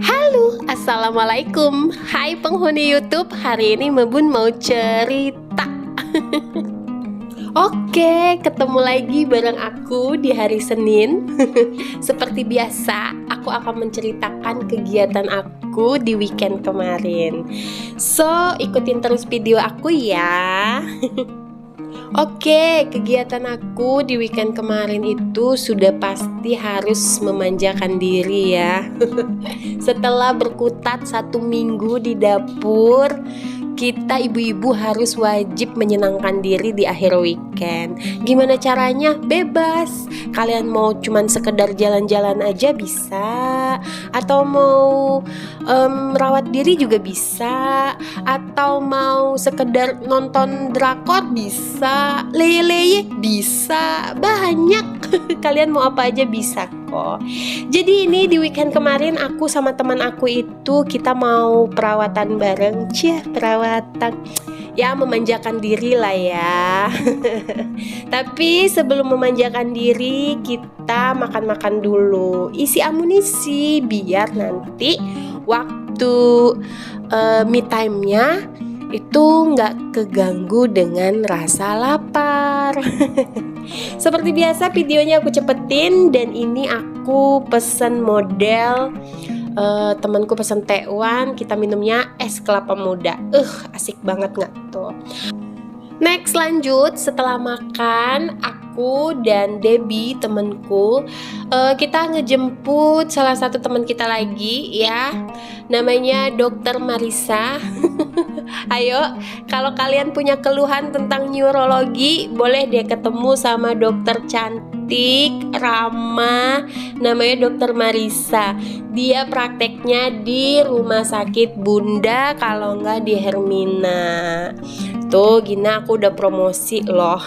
Halo, assalamualaikum. Hai penghuni YouTube, hari ini Bun mau cerita. Oke, ketemu lagi bareng aku di hari Senin. Seperti biasa, aku akan menceritakan kegiatan aku di weekend kemarin. So, ikutin terus video aku ya. Oke, kegiatan aku di weekend kemarin itu sudah pasti harus memanjakan diri ya. Setelah berkutat 1 minggu di dapur, kita ibu-ibu harus wajib menyenangkan diri di akhir weekend. Gimana caranya? Bebas. Kalian mau cuman sekedar jalan-jalan aja bisa, atau mau merawat diri juga bisa, atau mau sekedar nonton drakor bisa, leye-leye bisa, banyak. Kalian mau apa aja bisa kok. Jadi ini di weekend kemarin aku sama teman aku itu kita mau perawatan bareng. Perawatan ya, memanjakan diri lah ya. Tapi sebelum memanjakan diri, kita makan-makan dulu, isi amunisi biar nanti waktu me time-nya itu nggak keganggu dengan rasa lapar. Seperti biasa videonya aku cepetin, dan ini aku pesen model temanku pesen tewan, kita minumnya es kelapa muda. Asik banget nggak tuh? Next, lanjut. Setelah makan, aku dan Debbie temenku kita ngejemput salah satu teman kita lagi ya, namanya Dokter Marisa. Ayo, kalau kalian punya keluhan tentang neurologi, boleh deh ketemu sama dokter cantik, ramah, namanya Dokter Marisa. Dia prakteknya di Rumah Sakit Bunda, kalau nggak di Hermina. Tuh, Gina, aku udah promosi loh.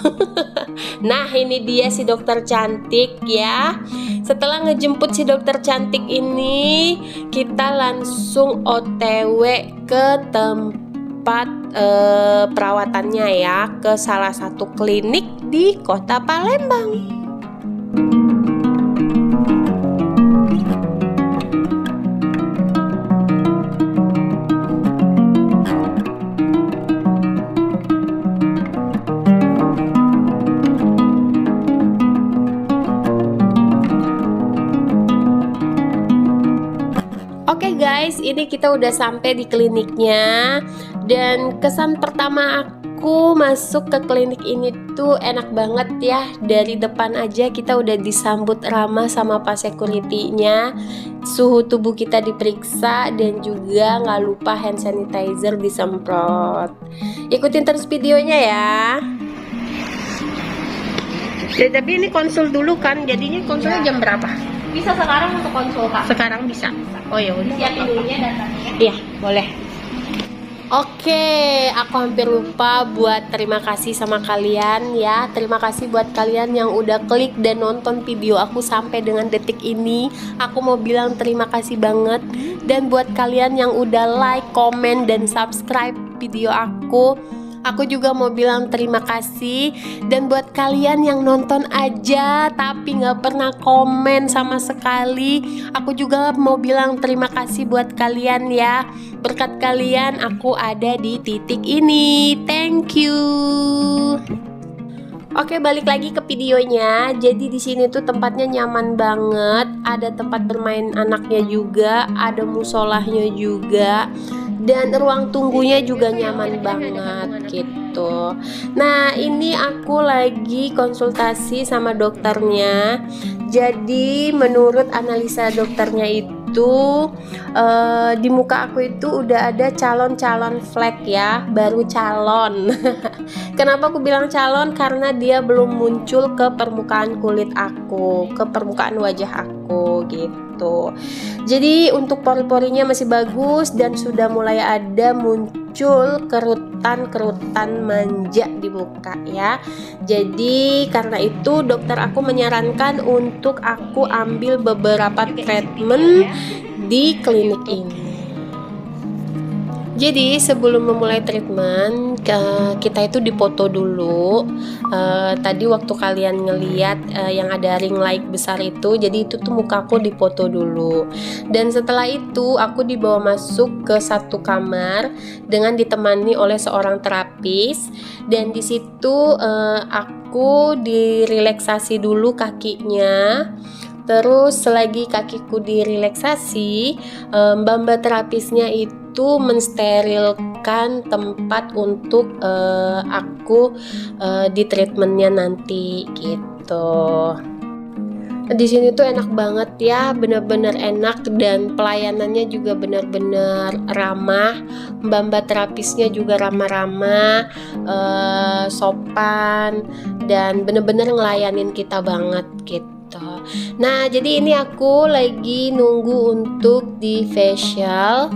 Nah, ini dia si dokter cantik ya. Setelah ngejemput si dokter cantik ini, kita langsung OTW ke tempat perawatannya ya, ke salah satu klinik di Kota Palembang. Oke guys, ini kita udah sampai di kliniknya, dan kesan pertama aku masuk ke klinik ini tuh enak banget ya. Dari depan aja kita udah disambut ramah sama pak security-nya, suhu tubuh kita diperiksa, dan juga nggak lupa hand sanitizer disemprot. Ikutin terus videonya ya. Tapi ini konsul dulu kan, jadinya konsulnya jam berapa? Bisa sekarang untuk konsul Kak. Sekarang bisa. Oh ya udah. Siapin dulunya datanya. Iya, boleh. Oke, aku hampir lupa buat terima kasih sama kalian ya. Terima kasih buat kalian yang udah klik dan nonton video aku sampai dengan detik ini. Aku mau bilang terima kasih banget. Dan buat kalian yang udah like, komen, dan subscribe video aku juga mau bilang terima kasih. Dan buat kalian yang nonton aja tapi nggak pernah komen sama sekali, aku juga mau bilang terima kasih buat kalian ya. Berkat kalian aku ada di titik ini. Thank you. Oke, balik lagi ke videonya. Jadi di sini tuh tempatnya nyaman banget. Ada tempat bermain anaknya juga, ada musolahnya juga, dan ruang tunggunya juga nyaman banget gitu. Nah, ini aku lagi konsultasi sama dokternya. Jadi menurut analisa dokternya itu di muka aku itu udah ada calon-calon flek ya, baru calon. Kenapa aku bilang calon? Karena dia belum muncul ke permukaan kulit aku, ke permukaan wajah aku gitu. Jadi untuk pori-porinya masih bagus, dan sudah mulai ada muncul kerutan-kerutan manja di muka ya. Jadi karena itu dokter aku menyarankan untuk aku ambil beberapa treatment di klinik ini. Jadi sebelum memulai treatment kita itu dipoto dulu. Tadi waktu kalian ngeliat yang ada ring light besar itu, jadi itu tuh mukaku dipoto dulu. Dan setelah itu aku dibawa masuk ke satu kamar dengan ditemani oleh seorang terapis. Dan di situ aku direlaksasi dulu kakinya. Terus selagi kakiku direlaksasi, mbak-mbak terapisnya itu mensterilkan tempat untuk aku di treatmentnya nanti gitu. Di sini tuh enak banget ya, bener-bener enak dan pelayanannya juga bener-bener ramah. Mbak-mbak terapisnya juga ramah-ramah, sopan dan bener-bener ngelayanin kita banget gitu. Nah, jadi ini aku lagi nunggu untuk di facial.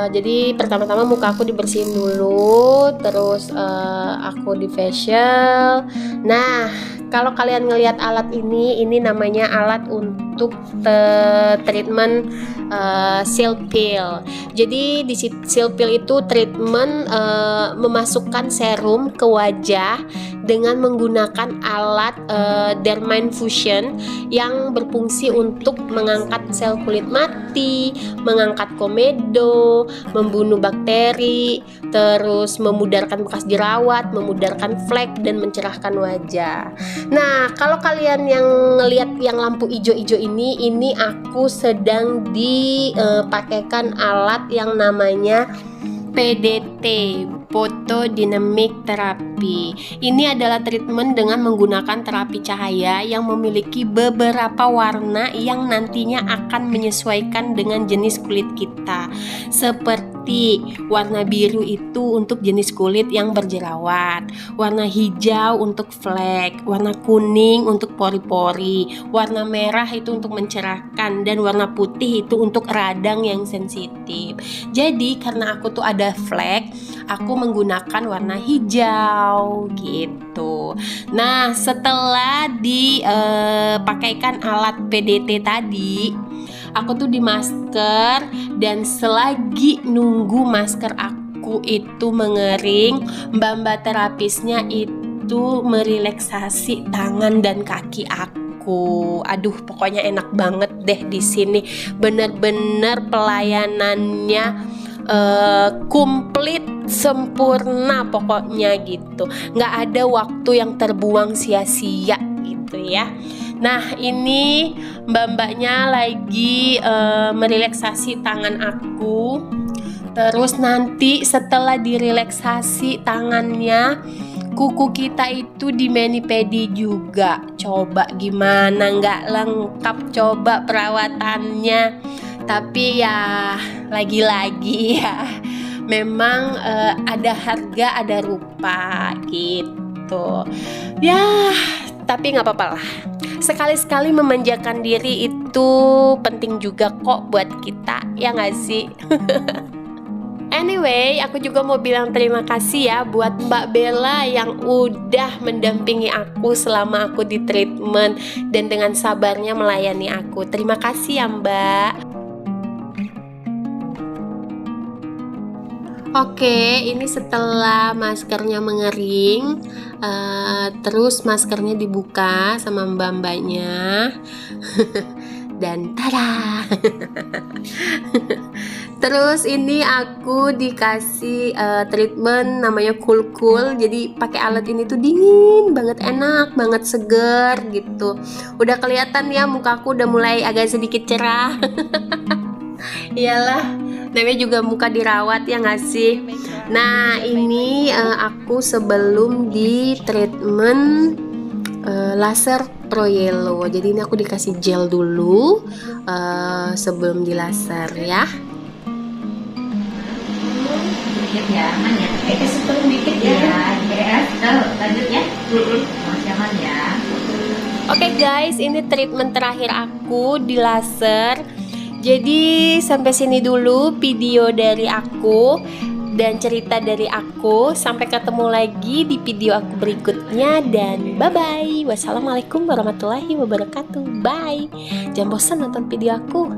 Jadi pertama-tama muka aku dibersihin dulu, terus aku di facial. Nah, kalau kalian ngelihat alat ini namanya alat untuk treatment Silpil. Jadi di Silpil itu treatment memasukkan serum ke wajah dengan menggunakan alat Derma Infusion yang berfungsi untuk mengangkat sel kulit mati, mengangkat komedo, membunuh bakteri, terus memudarkan bekas jerawat, memudarkan flek dan mencerahkan wajah. Nah, kalau kalian yang ngelihat yang lampu hijau-hijau ini aku sedang dipakaikan alat yang namanya PDT, Photodynamic Therapy. Ini adalah treatment dengan menggunakan terapi cahaya yang memiliki beberapa warna yang nantinya akan menyesuaikan dengan jenis kulit kita. Seperti warna biru itu untuk jenis kulit yang berjerawat, warna hijau untuk flek, warna kuning untuk pori-pori, warna merah itu untuk mencerahkan, dan warna putih itu untuk radang yang sensitif. Jadi karena aku tuh ada flek, aku menggunakan warna hijau gitu. Nah, setelah dipakaikan alat PDT tadi, aku tuh di masker, dan selagi nunggu masker aku itu mengering, mbak-mbak terapisnya itu merelaksasi tangan dan kaki aku. Aduh, pokoknya enak banget deh di sini. Bener-bener pelayanannya komplit, sempurna pokoknya gitu. Nggak ada waktu yang terbuang sia-sia gitu ya. Nah, ini mbak-mbaknya lagi merelaksasi tangan aku. Terus nanti setelah direlaksasi tangannya, kuku kita itu di mani-pedi juga. Coba gimana, nggak lengkap coba perawatannya. Tapi ya lagi-lagi ya memang ada harga ada rupa gitu ya, tapi nggak apa-apa lah. Sekali-sekali memanjakan diri itu penting juga kok buat kita, ya nggak sih? Anyway, aku juga mau bilang terima kasih ya buat Mbak Bella yang udah mendampingi aku selama aku di treatment dan dengan sabarnya melayani aku. Terima kasih ya Mbak. Oke, ini setelah maskernya mengering, terus maskernya dibuka sama mbak-mbaknya, dan tada! Terus ini aku dikasih treatment namanya Cool Cool. Jadi pakai alat ini tuh dingin banget, enak banget, seger gitu. Udah kelihatan ya mukaku udah mulai agak sedikit cerah. Iyalah, namanya juga muka dirawat ya nggak sih? Nah, ini aku sebelum di treatment laser Pro Yellow. Jadi ini aku dikasih gel dulu sebelum di laser ya. Dikit ya, aman ya. Sebelum dikit ya. Lanjut ya. Masih aman ya. Oke guys, ini treatment terakhir aku di laser. Jadi sampai sini dulu video dari aku dan cerita dari aku. Sampai ketemu lagi di video aku berikutnya, dan bye bye. Wassalamualaikum warahmatullahi wabarakatuh. Bye. Jangan bosan nonton video aku.